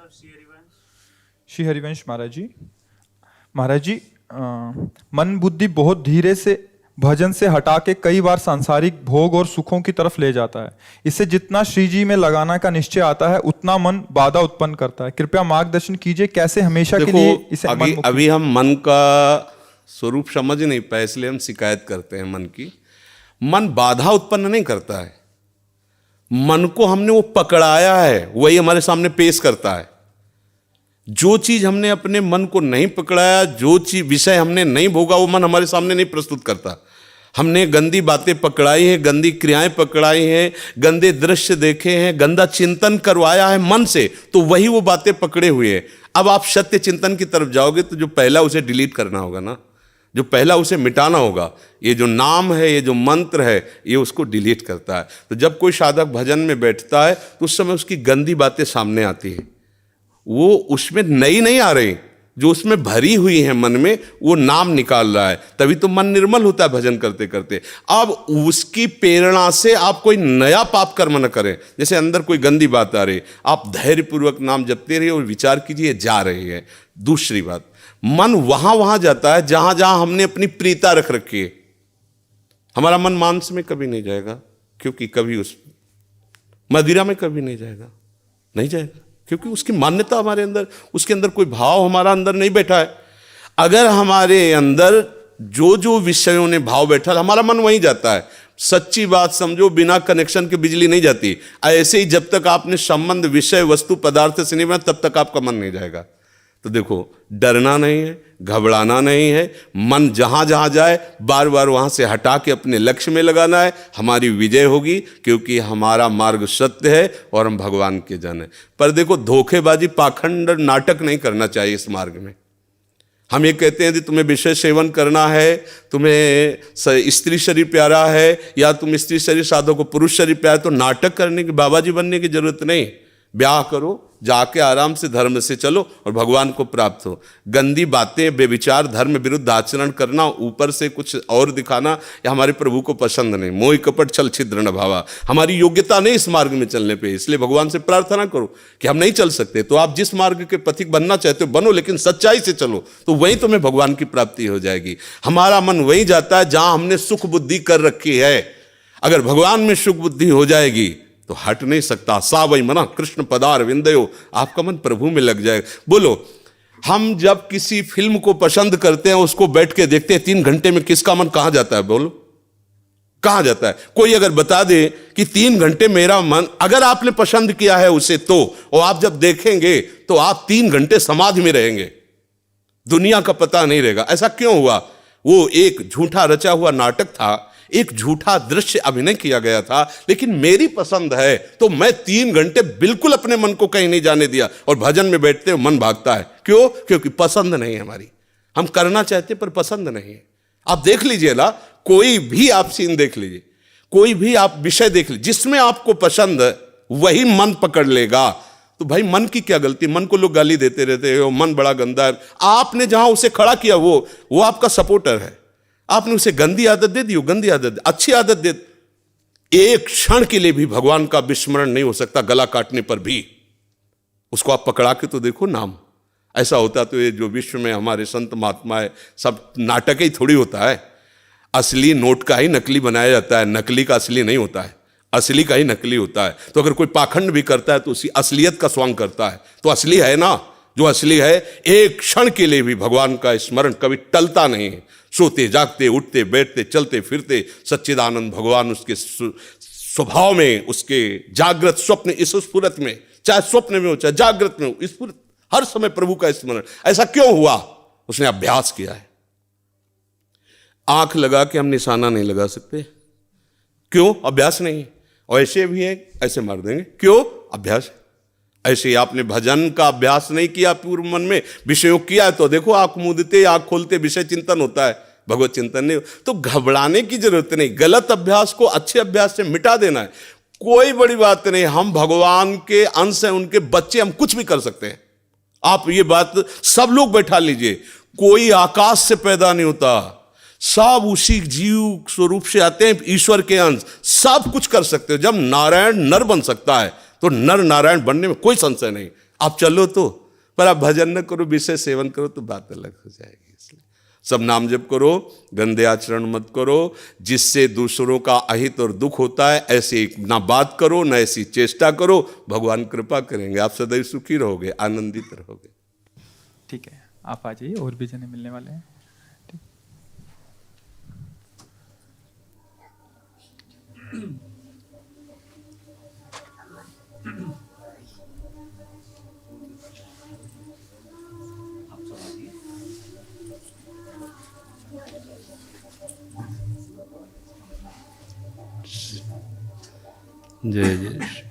श्री हरिवंश महाराज जी, मन बुद्धि बहुत धीरे से भजन से हटा के कई बार सांसारिक भोग और सुखों की तरफ ले जाता है। इससे जितना श्री जी में लगाना का निश्चय आता है उतना मन बाधा उत्पन्न करता है। कृपया मार्गदर्शन कीजिए कैसे हमेशा के लिए इसे अभी हम मन का स्वरूप समझ नहीं पाए, इसलिए हम शिकायत करते हैं मन की। मन बाधा उत्पन्न नहीं करता है, मन को हमने वो पकड़ाया है, वही हमारे सामने पेश करता है। जो चीज हमने अपने मन को नहीं पकड़ाया, जो चीज विषय हमने नहीं भोगा, वो मन हमारे सामने नहीं प्रस्तुत करता। हमने गंदी बातें पकड़ाई हैं, गंदी क्रियाएं पकड़ाई हैं, गंदे दृश्य देखे हैं, गंदा चिंतन करवाया है मन से, तो वही वो बातें पकड़े हुए हैं। अब आप सत्य चिंतन की तरफ जाओगे तो जो पहला उसे डिलीट करना होगा ना, जो पहला उसे मिटाना होगा। ये जो नाम है, ये जो मंत्र है, ये उसको डिलीट करता है। तो जब कोई साधक भजन में बैठता है तो उस समय उसकी गंदी बातें सामने आती है, वो उसमें नई नहीं आ रही, जो उसमें भरी हुई है मन में, वो नाम निकाल रहा है। तभी तो मन निर्मल होता है भजन करते करते। अब उसकी प्रेरणा से आप कोई नया पाप कर्म न करें। जैसे अंदर कोई गंदी बात आ रही, आप धैर्यपूर्वक नाम जपते रहिए और विचार कीजिए जा रही है। दूसरी बात, मन वहां जाता है जहां जहां हमने अपनी प्रीता रख रखी है। हमारा मन मांस में कभी नहीं जाएगा, क्योंकि कभी उस मदिरा में कभी नहीं जाएगा, नहीं जाएगा, क्योंकि उसकी मान्यता हमारे अंदर, उसके अंदर कोई भाव हमारा अंदर नहीं बैठा है। अगर हमारे अंदर जो जो विषयों ने भाव बैठा, हमारा मन वहीं जाता है। सच्ची बात समझो, बिना कनेक्शन के बिजली नहीं जाती। ऐसे ही जब तक आपने संबंध विषय वस्तु पदार्थ से नहीं बना, तब तक आपका मन नहीं जाएगा। तो देखो, डरना नहीं है, घबराना नहीं है। मन जहां जहां जाए बार बार वहां से हटा के अपने लक्ष्य में लगाना है। हमारी विजय होगी, क्योंकि हमारा मार्ग सत्य है और हम भगवान के जन हैं। पर देखो, धोखेबाजी, पाखंड, नाटक नहीं करना चाहिए इस मार्ग में। हम ये कहते हैं कि तुम्हें विषय सेवन करना है, तुम्हें स्त्री शरीर प्यारा है, या तुम स्त्री शरीर साधो को पुरुष शरीर प्यारा, तो नाटक करने की, बाबाजी बनने की जरूरत नहीं। ब्याह करो, जाके आराम से धर्म से चलो और भगवान को प्राप्त हो। गंदी बातें, बेविचार, धर्म विरुद्ध आचरण करना, ऊपर से कुछ और दिखाना, या हमारे प्रभु को पसंद नहीं। मोह कपट छल छिद्र न भावा, हमारी योग्यता नहीं इस मार्ग में चलने पे। इसलिए भगवान से प्रार्थना करो कि हम नहीं चल सकते, तो आप जिस मार्ग के पथिक बनना चाहते हो बनो, लेकिन सच्चाई से चलो, तो वहीं तुम्हें भगवान की प्राप्ति हो जाएगी। हमारा मन वहीं जाता है जहां हमने सुख बुद्धि कर रखी है। अगर भगवान में सुख बुद्धि हो जाएगी तो हट नहीं सकता। सा वही मना कृष्ण पदार विंदयो, आपका मन प्रभु में लग जाए। बोलो, हम जब किसी फिल्म को पसंद करते हैं, उसको बैठ के देखते हैं, 3 घंटे में किसका मन कहां जाता है? बोलो, कहां जाता है? कोई अगर बता दे कि 3 घंटे मेरा मन, अगर आपने पसंद किया है उसे, तो और आप जब देखेंगे तो आप 3 घंटे समाधि में रहेंगे, दुनिया का पता नहीं रहेगा। ऐसा क्यों हुआ? वो एक झूठा रचा हुआ नाटक था, एक झूठा दृश्य अभिनय किया गया था। लेकिन मेरी पसंद है तो मैं 3 घंटे बिल्कुल अपने मन को कहीं नहीं जाने दिया, और भजन में बैठते हो मन भागता है। क्यों? क्योंकि पसंद नहीं है हमारी। हम करना चाहते पर पसंद नहीं है। आप देख लीजिए ना, कोई भी आप सीन देख लीजिए, कोई भी आप विषय देख लीजिए, जिसमें आपको पसंद है वही मन पकड़ लेगा। तो भाई, मन की क्या गलती? मन को लोग गाली देते रहते हो, मन बड़ा गंदा है। आपने जहां उसे खड़ा किया वो आपका सपोर्टर है। आपने उसे गंदी आदत दे दी, गंदी आदत, अच्छी आदत दे। एक क्षण के लिए भी भगवान का विस्मरण नहीं हो सकता, गला काटने पर भी। उसको आप पकड़ा के तो देखो नाम। ऐसा होता तो ये जो विश्व में हमारे संत महात्मा है, सब नाटक ही थोड़ी होता है। असली नोट का ही नकली बनाया जाता है, नकली का असली नहीं होता है, असली का ही नकली होता है। तो अगर कोई पाखंड भी करता है तो उसी असलियत का स्वांग करता है, तो असली है ना। जो असली है, एक क्षण के लिए भी भगवान का स्मरण कभी टलता नहीं है। सोते जागते, उठते बैठते, चलते फिरते सच्चिदानंद भगवान उसके स्वभाव में, उसके जागृत स्वप्न इस स्फुरत में, चाहे स्वप्न में हो चाहे जागृत में हो, स्फुरत हर समय प्रभु का स्मरण। ऐसा क्यों हुआ? उसने अभ्यास किया है। आंख लगा के हम निशाना नहीं लगा सकते, क्यों? अभ्यास नहीं। और ऐसे भी है, ऐसे मार देंगे, क्यों? अभ्यास। ऐसे आपने भजन का अभ्यास नहीं किया, पूर्व मन में विषयों किया, तो देखो आंख मूंदते, आंख खोलते विषय चिंतन होता है, भगवत चिंतन नहीं। तो घबराने की जरूरत नहीं, गलत अभ्यास को अच्छे अभ्यास से मिटा देना है। कोई बड़ी बात नहीं, हम भगवान के अंश हैं, उनके बच्चे, हम कुछ भी कर सकते हैं। आप ये बात सब लोग बैठा लीजिए, कोई आकाश से पैदा नहीं होता, सब उसी जीव स्वरूप से आते हैं, ईश्वर के अंश, सब कुछ कर सकते हो। जब नारायण नर बन सकता है तो नर नारायण बनने में कोई संशय नहीं। आप चलो तो, पर आप भजन न करो, विषय सेवन करो तो बात अलग हो जाएगी। इसलिए सब नाम जप करो, गंदे आचरण मत करो, जिससे दूसरों का अहित और दुख होता है ऐसी ना बात करो, ना ऐसी चेष्टा करो। भगवान कृपा करेंगे, आप सदैव सुखी रहोगे, आनंदित रहोगे। ठीक है, आप आ जाइए, और भी जने मिलने वाले हैं। जय जय।